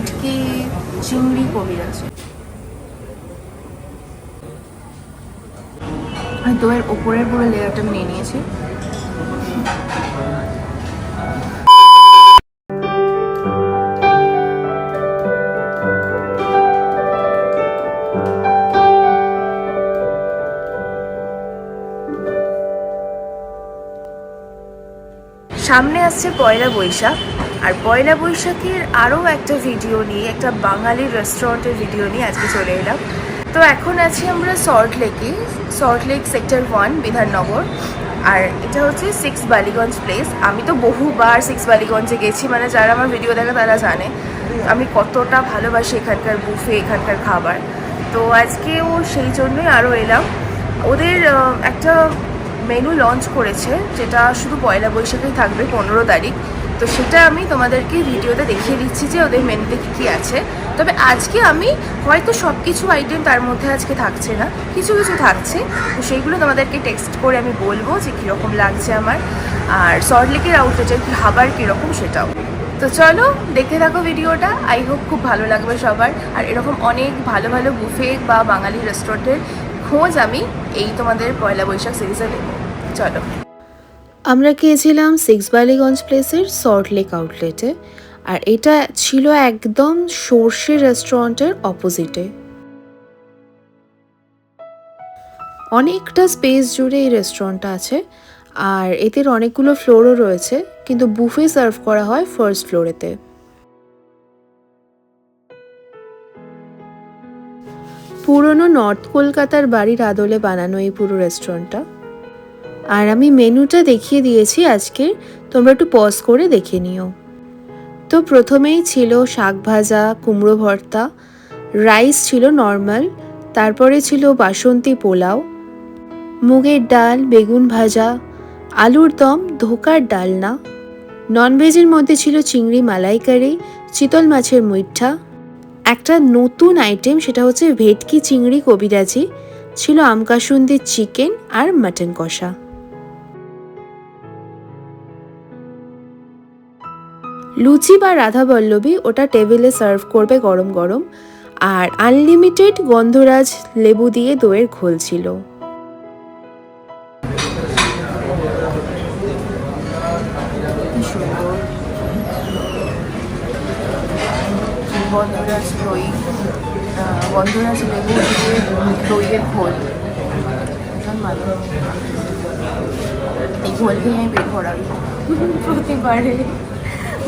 ভেটকি চিংড়ি কবিরাজ। দইয়ের ওপরের পুরো লেয়ারটা আমি নিয়ে নিয়েছি। সামনে আসছে পয়লা বৈশাখ, আর পয়লা বৈশাখের আরও একটা ভিডিও নিয়ে, একটা বাঙালি রেস্টুরেন্টের ভিডিও নিয়ে আজকে চলে এলাম। তো এখন আছি আমরা সল্টলেকে, সল্টলেক সেক্টর 1 বিধাননগর। আর এটা হচ্ছে 6 বালিগঞ্জ প্লেস। আমি তো বহুবার 6 বালিগঞ্জে গেছি, মানে যারা আমার ভিডিও দেখে তারা জানে আমি কতটা ভালোবাসি এখানকার বুফে, এখানকার খাবার। তো আজকেও সেই জন্যই আরও এলাম। ওদের একটা মেনু লঞ্চ করেছে যেটা শুধু পয়লা বৈশাখেই থাকবে, 15 তারিখ। তো সেটা আমি তোমাদেরকে ভিডিওতে দেখিয়ে দিচ্ছি যে ওদের মেনুতে কী কী আছে। তবে আজকে আমি হয়তো সব কিছু আইটেম তার মধ্যে আজকে থাকছে না, কিছু কিছু থাকছে। তো সেইগুলো তোমাদেরকে টেক্সট করে আমি বলবো যে কীরকম লাগছে আমার, আর সল্টলেকের আউটলেটের খাবার কীরকম সেটাও। তো চলো দেখতে থাকো ভিডিওটা। আই হোপ খুব ভালো লাগবে সবার। আর এরকম অনেক ভালো ভালো বুফে বা বাঙালি রেস্টুরেন্টের খোঁজ আমি এই তোমাদের পয়লা বৈশাখ সিরিজে দেবো। চলো। আমরা গিয়েছিলাম 6 বালিগঞ্জ প্লেসের সল্টলেক আউটলেটে, আর এটা ছিল একদম সর্ষে রেস্টুরেন্টের অপোজিটে। অনেকটা স্পেস জুড়ে এই রেস্টুরেন্টটা আছে, আর এদের অনেকগুলো ফ্লোরও রয়েছে, কিন্তু বুফে সার্ভ করা হয় ফার্স্ট ফ্লোরেতে। পুরনো নর্থ কলকাতার বাড়ির আদলে বানানো এই পুরো রেস্টুরেন্টটা। আর আমি মেনুটা দেখিয়ে দিয়েছি আজকে, তোমরা একটু পজ করে দেখে নিও। তো প্রথমেই ছিল শাক ভাজা, কুমড়ো ভর্তা, রাইস ছিল নর্মাল, তারপরে ছিল বাসন্তী পোলাও, মুগের ডাল, বেগুন ভাজা, আলুর দম, ধোকার ডালনা। ননভেজের মধ্যে ছিল চিংড়ি মালাইকারি, চিতল মাছের মুইঠা। একটা নতুন আইটেম সেটা হচ্ছে ভেটকি চিংড়ি কবিরাজি, ছিল আমকাসুন্দির চিকেন আর মাটন কষা। লুচি বা রাধাবল্লভী ওটা টেবিলে সার্ভ করবে গরম গরম, আর আনলিমিটেড গন্ধরাজ লেবু দিয়ে দইয়ের ঘোল ছিল। গন্ধরাজ দই, গন্ধরাজ লেবু দিয়ে দইয়ের ঘোল ভীষণ ভালো। এই ঘোল খেয়ে আমি পেট ভরাবি প্রতিবারে,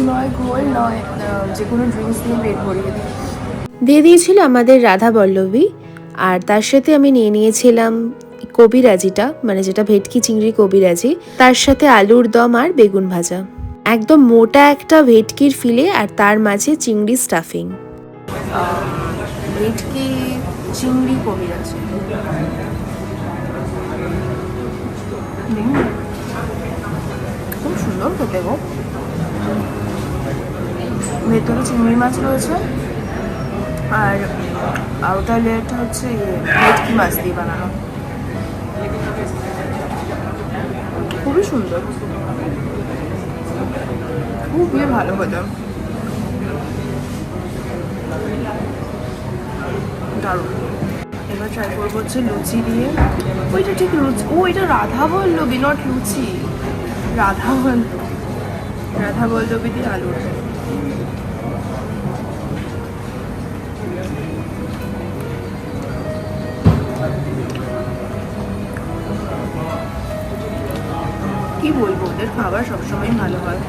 নয় ঘোল নয় যে কোনো ড্রিঙ্কস নিয়ে পেট ভরিয়ে দিই। দিয়ে দিয়েছিল আমাদের রাধাবল্লভী, আর তার সাথে আমি নিয়ে নিয়েছিলাম কবিরাজিটা, মানে যেটা ভেটকি চিংড়ি কবিরাজি, তার সাথে আলুর দম আর বেগুন ভাজা। একদম মোটা একটা ভেটকির ফিলে, আর তার মাঝে চিংড়ি স্টাফিং। ভেটকি চিংড়ি কবিরাজি খুব সুন্দর খেতে গো। ভেতরে চিংড়ি মাছ রয়েছে, আর আউটার লেয়ারটা হচ্ছে ভেটকি মাছ দিয়ে বানানো। খুবই সুন্দর, খুবই ভালো হতো, দারুণ। এবার ট্রাই করবো হচ্ছে লুচি দিয়ে। ওইটা ঠিক লুচি, ও এটা রাধাবল্লভী নট লুচি, রাধাবল্লভী দিয়ে আলু। কি বলবো, ওদের খাবার সবসময় ভালো হয়,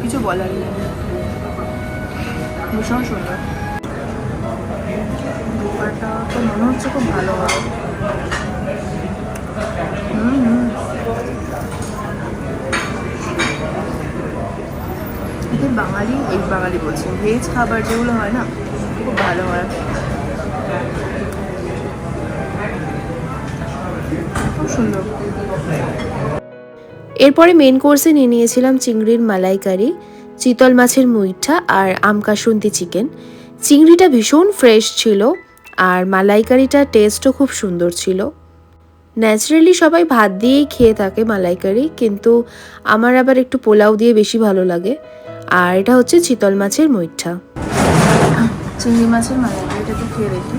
কিছু বলার নেই, ভীষণ সুন্দর। ব্যাপারটা তো মনে হচ্ছে খুব ভালো হবে। এদের বাঙালি, এই বাঙালি বলছি, ভেজ খাবার যেগুলো হয় না খুব ভালো হয়, খুব সুন্দর। এরপরে মেন কোর্সে নিয়ে নিয়েছিলাম চিংড়ির মালাইকারি, চিতল মাছের মুইঠা আর আমকাসুন্দি চিকেন। চিংড়িটা ভীষণ ফ্রেশ ছিল, আর মালাইকারিটার টেস্টও খুব সুন্দর ছিল। ন্যাচারালি সবাই ভাত দিয়েই খেয়ে থাকে মালাইকারি, কিন্তু আমার আবার একটু পোলাও দিয়ে বেশি ভালো লাগে। আর এটা হচ্ছে চিতল মাছের মুইঠা। চিংড়ি মাছের মালাইকারিটা তো খেয়ে দেখি।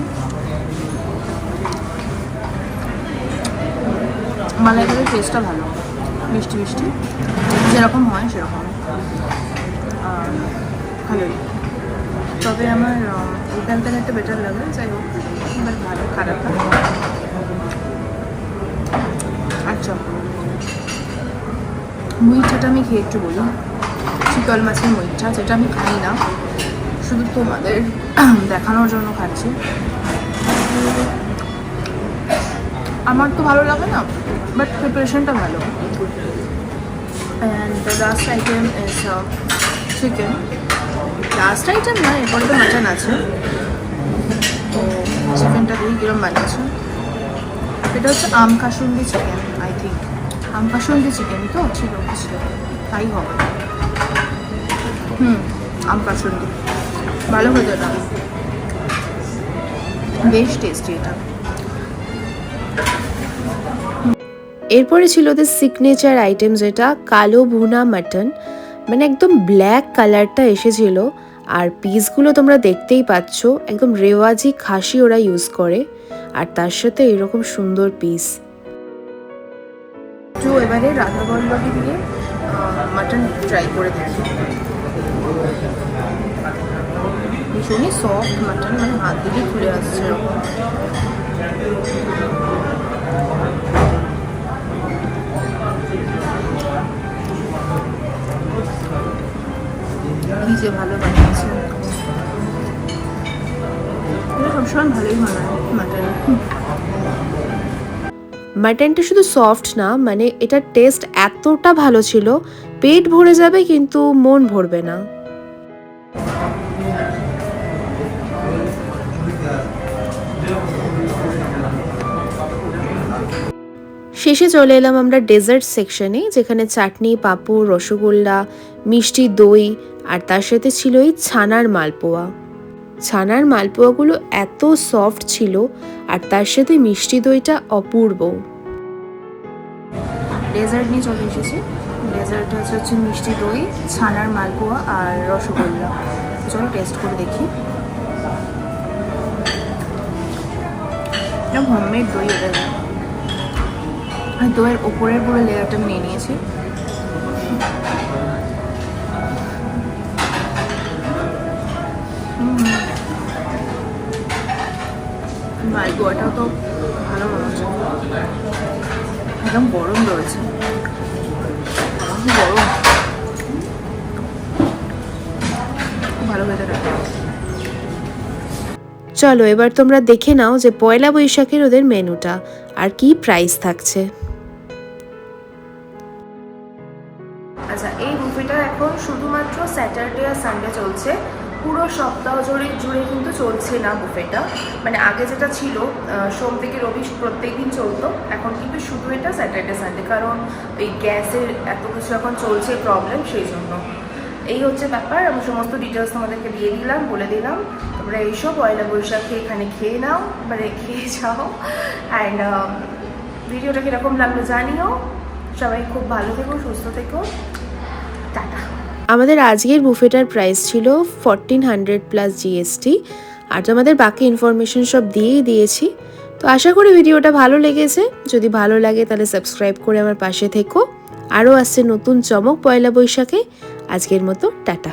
মালাইকারির টেস্টটা ভালো, মিষ্টি মিষ্টি যেরকম হয় সেরকম ভালোই। তবে আমার এখান থেকে একটা বেটার লাগে, যাই হোক এবার ভালো খারাপ না। আচ্ছা, মুইঠাটা আমি খেয়ে একটু বলি। চিতল মাছের মুইঠা, যেটা আমি খাই না, শুধু তোমাদের দেখানোর জন্য খাচ্ছি। আমার তো ভালো লাগে না, বাট প্রিপারেশনটা ভালো। And the last item is chicken. Last item না, এরপরে তো মাটন আছে। তো চিকেনটা দিয়ে কীরকম বানিয়েছে। এটা হচ্ছে আম কাসুন্দি চিকেন, আই থিঙ্ক আম কাসুন্দি চিকেন তো ছিল, তাই হবে। আম কাসুন্দি ভালো হতো না, বেশ টেস্টি এটা। এরপরে ছিল ওদের সিগনেচার আইটেম, যেটা কালো ভুনা মাটন, মানে একদম ব্ল্যাক কালারটা এসেছিল। আর পিসগুলো তোমরা দেখতেই পাচ্ছ, একদম রেওয়াজি খাসি ওরা ইউজ করে, আর তার সাথে এরকম সুন্দর পিস। তো এবারে রাধা বনবাবি দিয়ে মাটন ট্রাই করে দেখি। ভীষণই সফট মাটন, মানে হাত দিলেই খুলে আসছে এরকম। কি যে ভালো বানিয়েছে, সবসময় ভালোই বানায় মাটন। মাটনটা শুধু সফট না, মানে এটার টেস্ট এতটা ভালো ছিল, পেট ভরে যাবে কিন্তু মন ভরবে না। শেষে চলে এলাম আমরা ডেজার্ট সেকশনে, যেখানে চাটনি, পাঁপড়, রসগোল্লা, মিষ্টি দই, আর তার সাথে ছিল এই ছানার মালপোয়া। ছানার মালপোয়াগুলো এত সফট ছিল, আর তার সাথে মিষ্টি দইটা অপূর্ব। ডেজার্ট নিয়ে চলে এসেছি। ডেজার্টটা হচ্ছে মিষ্টি দই, ছানার মালপোয়া আর রসগোল্লা। চলো টেস্ট করে দেখি। এটা হোমমেড দই, এটা আর দইয়ের ওপরের পুরো লেয়ারটা আমি নিয়ে নিয়েছি। মালপোয়াটাও তো ভালো মনে হচ্ছে, একদম গরম রয়েছে, গরম খুব ভালো হয়ে থাকে। চলো এবার তোমরা দেখে নাও যে পয়লা বৈশাখের ওদের মেনুটা আর কি প্রাইস থাকছে। আচ্ছা, এই বুফেটা এখন শুধুমাত্র স্যাটারডে আর সানডে চলছে, পুরো সপ্তাহ জুড়ে কিন্তু চলছে না বুফেটা। মানে আগে যেটা ছিল সোম থেকে রবি প্রত্যেক দিন চলতো, এখন কিন্তু শুধু এটা স্যাটারডে সানডে, কারণ এই গ্যাসের এত কিছু এখন চলছে প্রবলেম, সেই জন্য। এই হচ্ছে ব্যাপার। আমি সমস্ত ডিটেলস তোমাদেরকে দিয়ে দিলাম, বলে দিলাম। তোমরা এইসব পয়লা বৈশাখে এখানে খেয়ে নাও, মানে খেয়ে যাও। অ্যান্ড ভিডিওটা কীরকম লাগলো জানিও। সবাই খুব ভালো থেকো, সুস্থ থেকো, টাটা। আমাদের আজকের বুফেটার প্রাইস ছিল 1400 প্লাস জিএসটি, আর তোমাদের বাকি ইনফরমেশন সব দিয়েই দিয়েছি। তো আশা করি ভিডিওটা ভালো লেগেছে। যদি ভালো লাগে তাহলে সাবস্ক্রাইব করে আমার পাশে থেকো। আরও আসছে নতুন চমক পয়লা বৈশাখে। আজকের মতো টাটা।